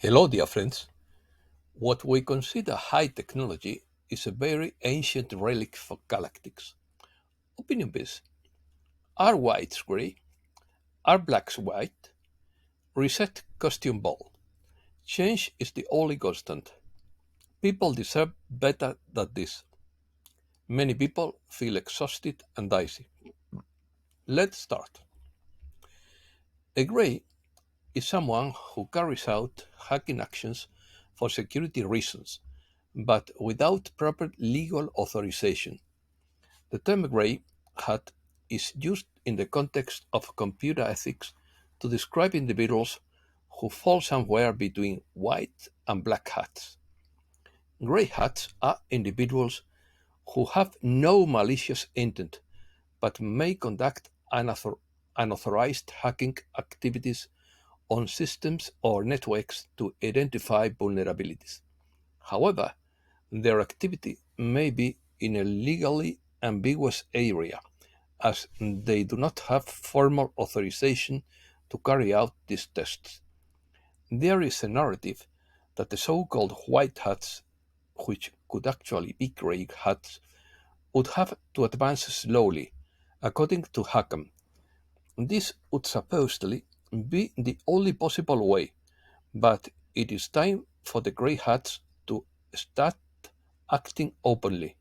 Hello, dear friends. What we consider high technology is a very ancient relic for galactics. Opinion based. Are whites grey? Are blacks white? Reset costume ball. Change is the only constant. People deserve better than this. Many people feel exhausted and dicey. Let's start. A grey is someone who carries out hacking actions for security reasons, but without proper legal authorization. The term "grey hat" is used in the context of computer ethics to describe individuals who fall somewhere between white and black hats. Grey hats are individuals who have no malicious intent but may conduct unauthorized hacking activities on systems or networks to identify vulnerabilities. However, their activity may be in a legally ambiguous area, as they do not have formal authorization to carry out these tests. There is a narrative that the so called white hats, which could actually be grey hats, would have to advance slowly, according to Hackham. This would supposedly be the only possible way, but it is time for the grey hats to start acting openly.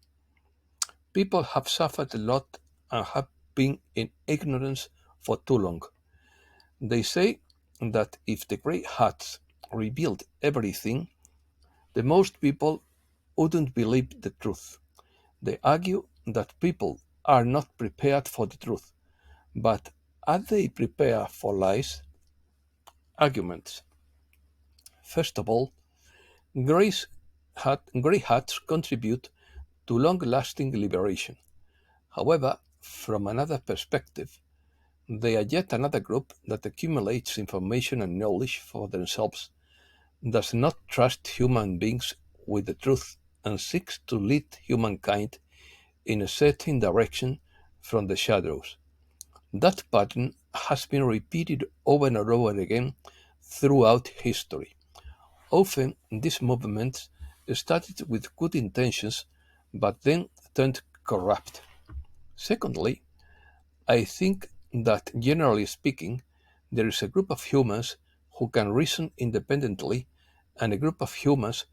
People have suffered a lot and have been in ignorance for too long. They say that if the grey hats revealed everything, the most people wouldn't believe the truth. They argue that people are not prepared for the truth, but are they prepared for lies? Arguments. First of all, grey hats contribute to long lasting liberation. However, from another perspective, they are yet another group that accumulates information and knowledge for themselves, does not trust human beings with the truth, and seeks to lead humankind in a certain direction from the shadows. That pattern has been repeated over and over again throughout history. Often, these movements started with good intentions but then turned corrupt. Secondly, I think that generally speaking, there is a group of humans who can reason independently and a group of humans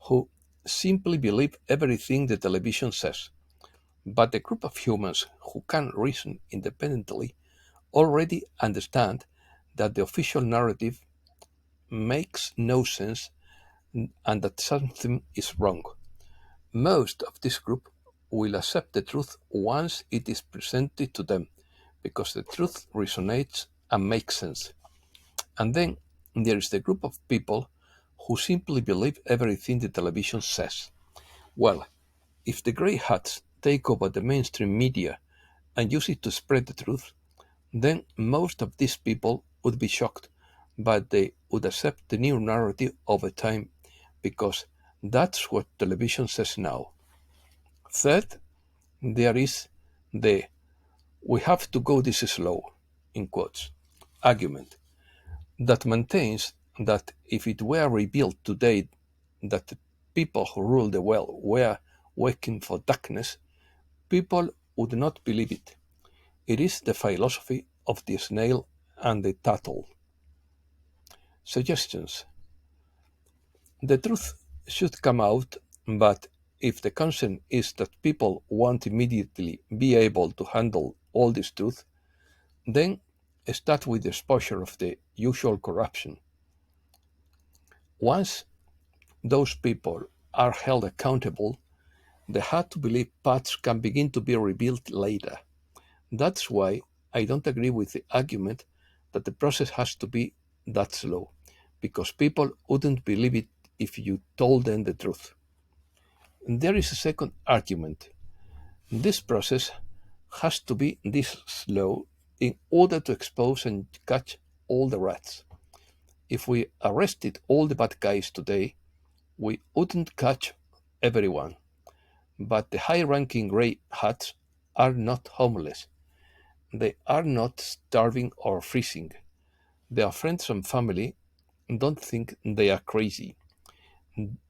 who simply believe everything the television says. But the group of humans who can reason independently already understand that the official narrative makes no sense and that something is wrong. Most of this group will accept the truth once it is presented to them because the truth resonates and makes sense. And then there is the group of people who simply believe everything the television says. Well, if the grey hats take over the mainstream media and use it to spread the truth, then most of these people would be shocked, but they would accept the new narrative over time because that's what television says now. Third, there is the "we have to go this slow" in quotes argument that maintains that if it were revealed today that the people who rule the world were working for darkness, people would not believe it. It is the philosophy of the snail and the turtle. Suggestions. The truth should come out, but if the concern is that people won't immediately be able to handle all this truth, then start with the exposure of the usual corruption. Once those people are held accountable, the hard to believe parts can begin to be revealed later. That's why I don't agree with the argument that the process has to be that slow, because people wouldn't believe it if you told them the truth. There is a second argument. This process has to be this slow in order to expose and catch all the rats. If we arrested all the bad guys today, we wouldn't catch everyone. But the high ranking grey hats are not homeless. They are not starving or freezing. Their friends and family don't think they are crazy.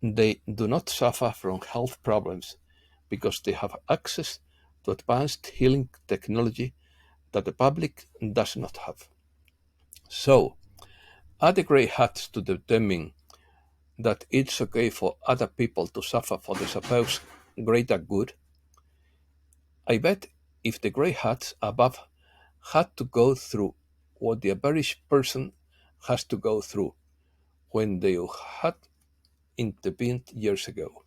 They do not suffer from health problems because they have access to advanced healing technology that the public does not have. So, are the grey hats to determine that it's okay for other people to suffer for the supposed greater good? I bet if the grey hats above had to go through what the average person has to go through when they had intervened years ago,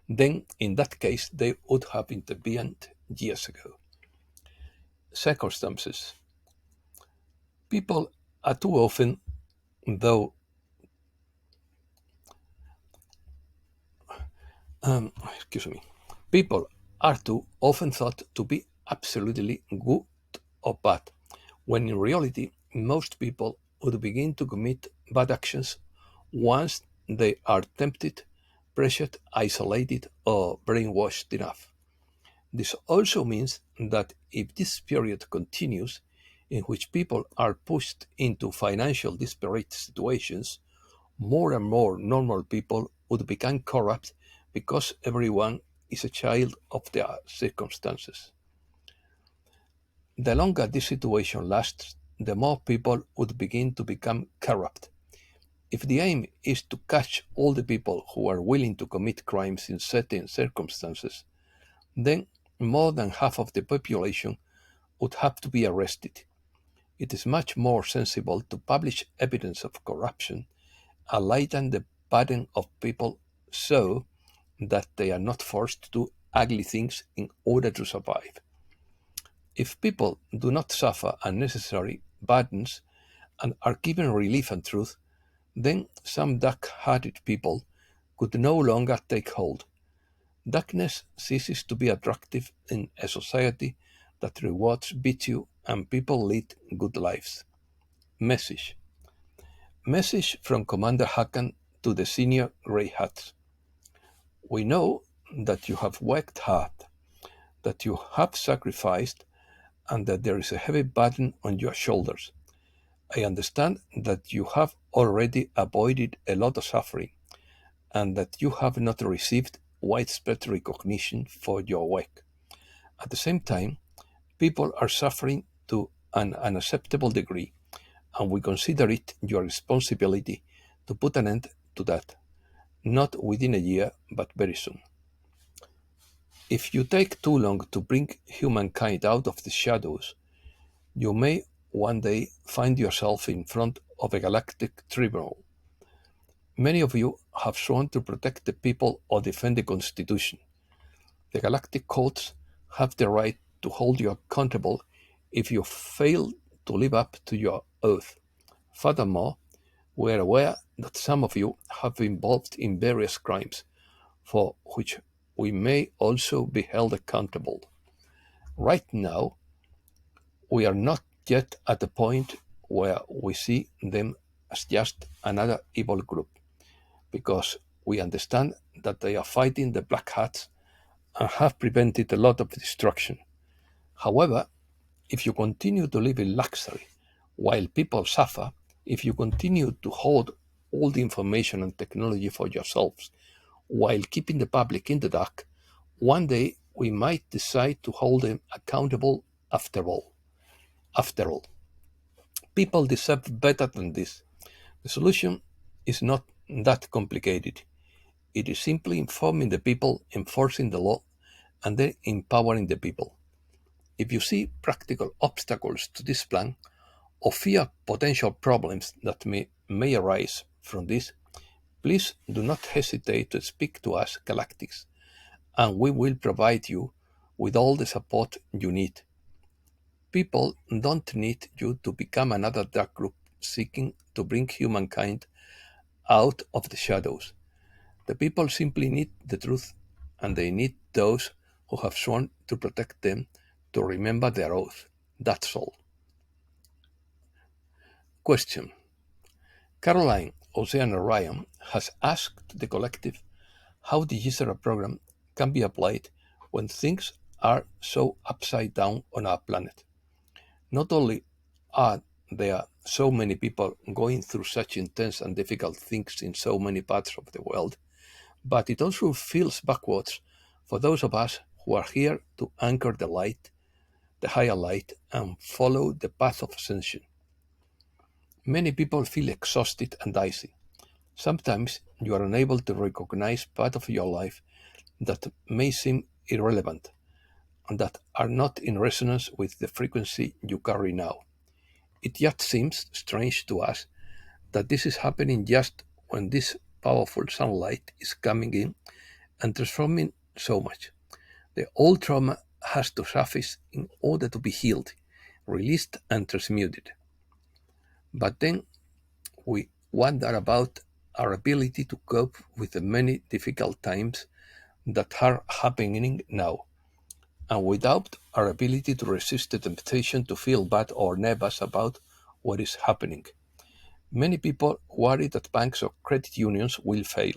then in that case they would have intervened years ago. Circumstances. People are too often, though, excuse me, people are too often thought to be absolutely good or bad, when in reality most people would begin to commit bad actions once they are tempted, pressured, isolated, or brainwashed enough. This also means that if this period continues, in which people are pushed into financial disparate situations, more and more normal people would become corrupt because everyone is a child of their circumstances. The longer this situation lasts, the more people would begin to become corrupt. If the aim is to catch all the people who are willing to commit crimes in certain circumstances, then more than half of the population would have to be arrested. It is much more sensible to publish evidence of corruption and lighten the burden of people so that they are not forced to do ugly things in order to survive. If people do not suffer unnecessary burdens and are given relief and truth, then some dark-hearted people could no longer take hold. Darkness ceases to be attractive in a society that rewards virtue and people lead good lives. Message. Message from Commander Hakan to the senior Grey Hats. We know that you have worked hard, that you have sacrificed, and that there is a heavy burden on your shoulders. I understand that you have already avoided a lot of suffering, and that you have not received widespread recognition for your work. At the same time, people are suffering to an unacceptable degree, and we consider it your responsibility to put an end to that, not within a year, but very soon. If you take too long to bring humankind out of the shadows, you may one day find yourself in front of a galactic tribunal. Many of you have sworn to protect the people or defend the Constitution. The galactic courts have the right to hold you accountable if you fail to live up to your oath. Furthermore, we are aware that some of you have been involved in various crimes for which we may also be held accountable. Right now, we are not yet at the point where we see them as just another evil group, because we understand that they are fighting the Black Hats and have prevented a lot of destruction. However, if you continue to live in luxury while people suffer, if you continue to hold all the information and technology for yourselves while keeping the public in the dark, one day we might decide to hold them accountable after all. After all, people deserve better than this. The solution is not that complicated. It is simply informing the people, enforcing the law, and then empowering the people. If you see practical obstacles to this plan or fear potential problems that may arise from this, please do not hesitate to speak to us Galactics, and we will provide you with all the support you need. People don't need you to become another dark group seeking to bring humankind out of the shadows. The people simply need the truth, and they need those who have sworn to protect them to remember their oath. That's all. Question. Caroline Oceana Ryan has asked the collective how the Gisela program can be applied when things are so upside down on our planet. Not only are there so many people going through such intense and difficult things in so many parts of the world, but it also feels backwards for those of us who are here to anchor the light, the higher light, and follow the path of ascension. Many people feel exhausted and dizzy. Sometimes you are unable to recognize part of your life that may seem irrelevant and that are not in resonance with the frequency you carry now. It just seems strange to us that this is happening just when this powerful sunlight is coming in and transforming so much. The old trauma has to surface in order to be healed, released, and transmuted. But then we wonder about our ability to cope with the many difficult times that are happening now, and without our ability to resist the temptation to feel bad or nervous about what is happening. Many people worry that banks or credit unions will fail,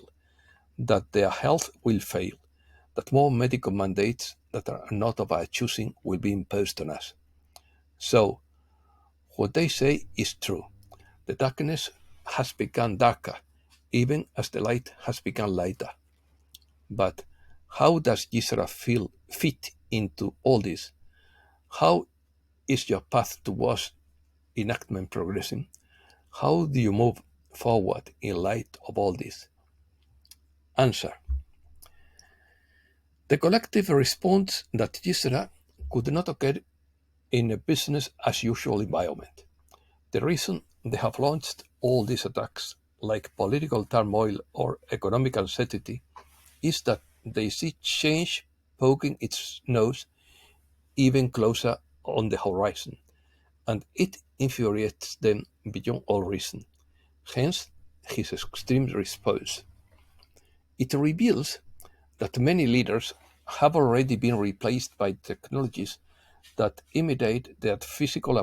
that their health will fail, that more medical mandates that are not of our choosing will be imposed on us. So, what they say is true. The darkness has become darker, even as the light has become lighter. But how does Gisela feel fit into all this? How is your path towards enactment progressing? How do you move forward in light of all this? Answer. The collective response that Gisela could not occur in a business as usual environment. The reason they have launched all these attacks, like political turmoil or economic uncertainty, is that they see change poking its nose even closer on the horizon, and it infuriates them beyond all reason. Hence, his extreme response. It reveals that many leaders have already been replaced by technologies that imitate their physical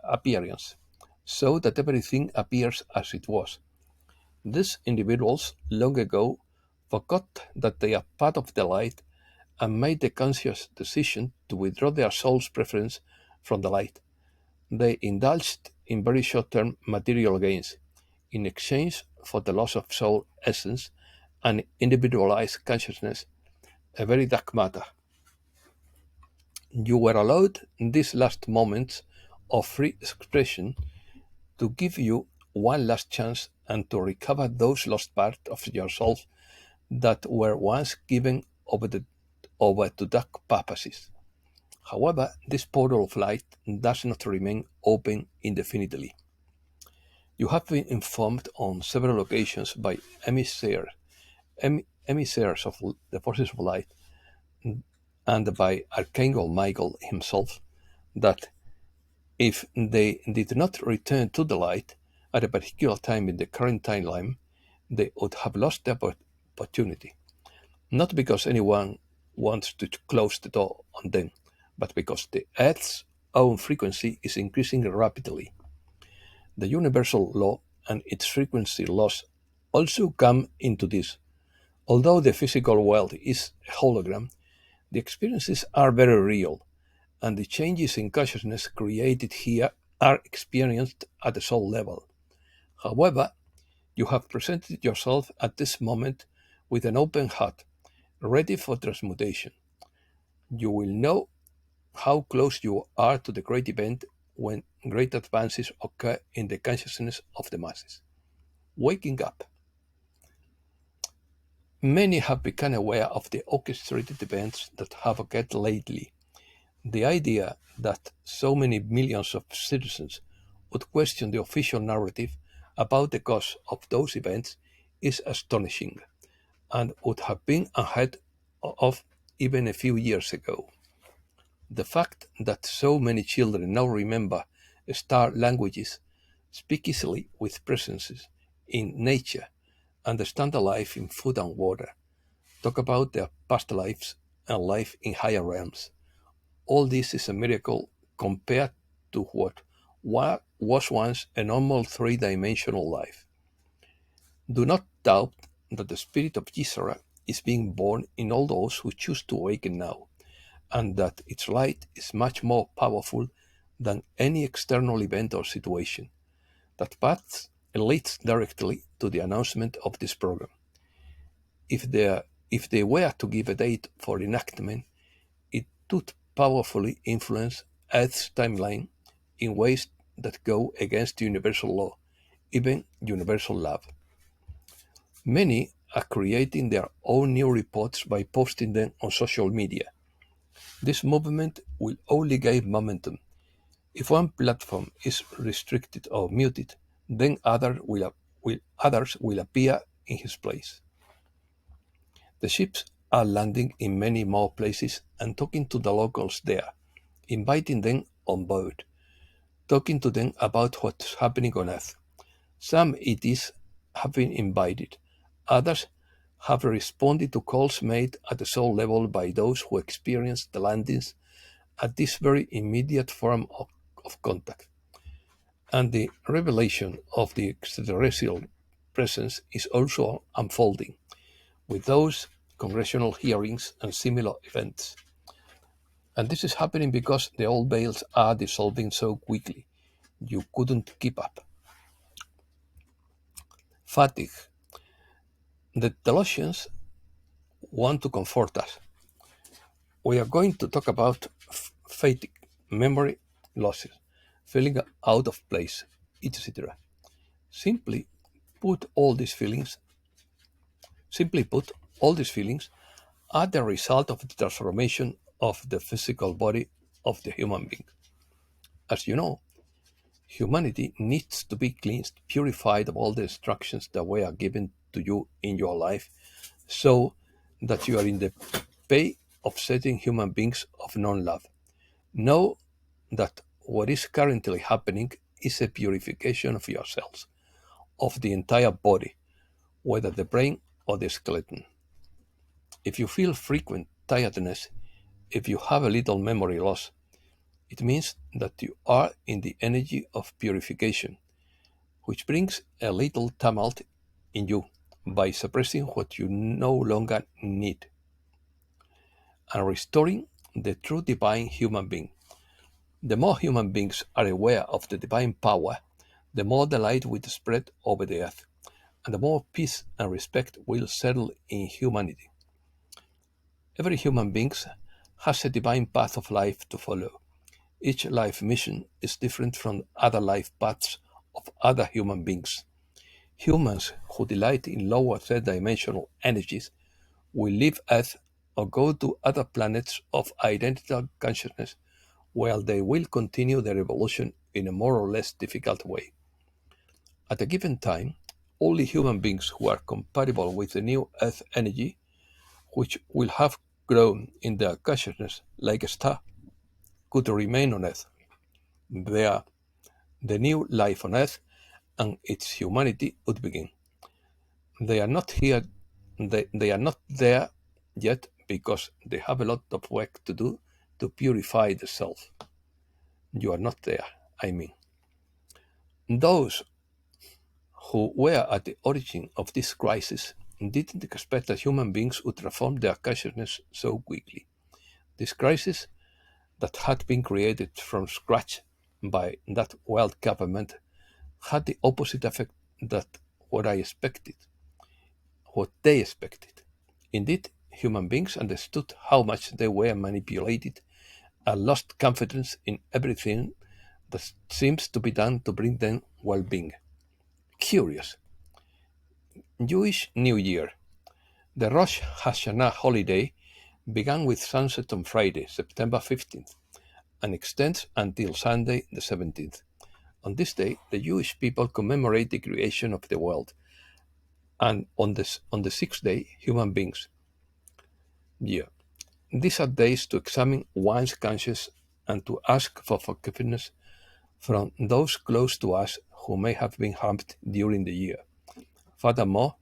appearance, so that everything appears as it was. These individuals long ago forgot that they are part of the light and made the conscious decision to withdraw their soul's preference from the light. They indulged in very short term material gains in exchange for the loss of soul essence and individualized consciousness, a very dark matter. You were allowed these last moments of free expression to give you one last chance and to recover those lost parts of yourself that were once given over to dark purposes. However, this portal of light does not remain open indefinitely. You have been informed on several occasions by emissaries of the forces of light and by Archangel Michael himself that if they did not return to the light at a particular time in the current timeline, they would have lost the opportunity. Not because anyone wants to close the door on them, but because the Earth's own frequency is increasing rapidly. The universal law and its frequency laws also come into this. Although the physical world is a hologram, the experiences are very real, and the changes in consciousness created here are experienced at the soul level. However, you have presented yourself at this moment with an open heart, ready for transmutation. You will know how close you are to the great event when great advances occur in the consciousness of the masses. Waking up. Many have become aware of the orchestrated events that have occurred lately. The idea that so many millions of citizens would question the official narrative about the cause of those events is astonishing and would have been unheard of even a few years ago. The fact that so many children now remember star languages, speak easily with presences in nature, understand the life in food and water, talk about their past lives and life in higher realms. All this is a miracle compared to what was once a normal three-dimensional life. Do not doubt that the spirit of Gisara is being born in all those who choose to awaken now, and that its light is much more powerful than any external event or situation. That path leads directly to the announcement of this program. If they were to give a date for enactment, it would powerfully influence Earth's timeline in ways that go against universal law, even universal love. Many are creating their own new reports by posting them on social media. This movement will only gain momentum. If one platform is restricted or muted, then others will appear in his place. The ships are landing in many more places and talking to the locals there, inviting them on board, talking to them about what's happening on Earth. Some ETs have been invited, others have responded to calls made at the soul level by those who experienced the landings at this very immediate form of contact. And the revelation of the extraterrestrial presence is also unfolding, with those congressional hearings and similar events. And this is happening because the old veils are dissolving so quickly, you couldn't keep up. Fatigue. The Colossians want to comfort us. We are going to talk about fatigue, memory losses, feeling out of place, etc. Simply put, all these feelings, simply put, all these feelings are the result of the transformation of the physical body of the human being. As you know, humanity needs to be cleansed, purified of all the instructions that were given to you in your life, so that you are in the pay of certain human beings of non love. Know that what is currently happening is a purification of yourselves, of the entire body, whether the brain or the skeleton. If you feel frequent tiredness, if you have a little memory loss, it means that you are in the energy of purification, which brings a little tumult in you by suppressing what you no longer need and restoring the true divine human being. The more human beings are aware of the divine power, the more the light will spread over the earth, and the more peace and respect will settle in humanity. Every human being has a divine path of life to follow. Each life mission is different from other life paths of other human beings. Humans who delight in lower third dimensional energies will leave Earth or go to other planets of identical consciousness where they will continue their evolution in a more or less difficult way. At a given time, only human beings who are compatible with the new Earth energy, which will have grown in their consciousness like a star, could remain on Earth. There, the new life on Earth and its humanity would begin. They are not here, they are not there yet because they have a lot of work to do to purify the self. You are not there, I mean. Those who were at the origin of this crisis didn't expect that human beings would reform their consciousness so quickly. This crisis that had been created from scratch by that world government had the opposite effect that what I expected, what they expected. Indeed, human beings understood how much they were manipulated and lost confidence in everything that seems to be done to bring them well being. Curious. Jewish New Year. The Rosh Hashanah holiday began with sunset on Friday, September 15th, and extends until Sunday, the 17th. On this day, the Jewish people commemorate the creation of the world, and on the sixth day, human beings. Yeah. These are days to examine one's conscience and to ask for forgiveness from those close to us who may have been harmed during the year. Furthermore,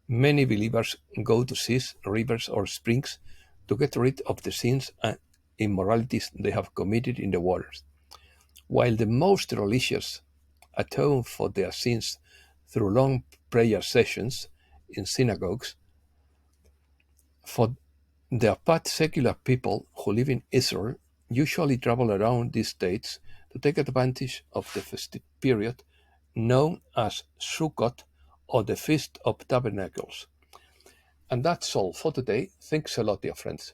many believers go to seas, rivers, or springs to get rid of the sins and immoralities they have committed in the waters. While the most religious atone for their sins through long prayer sessions in synagogues, for their part, secular people who live in Israel usually travel around these dates to take advantage of the festive period, known as Sukkot or the Feast of Tabernacles. And that's all for today. Thanks a lot, dear friends.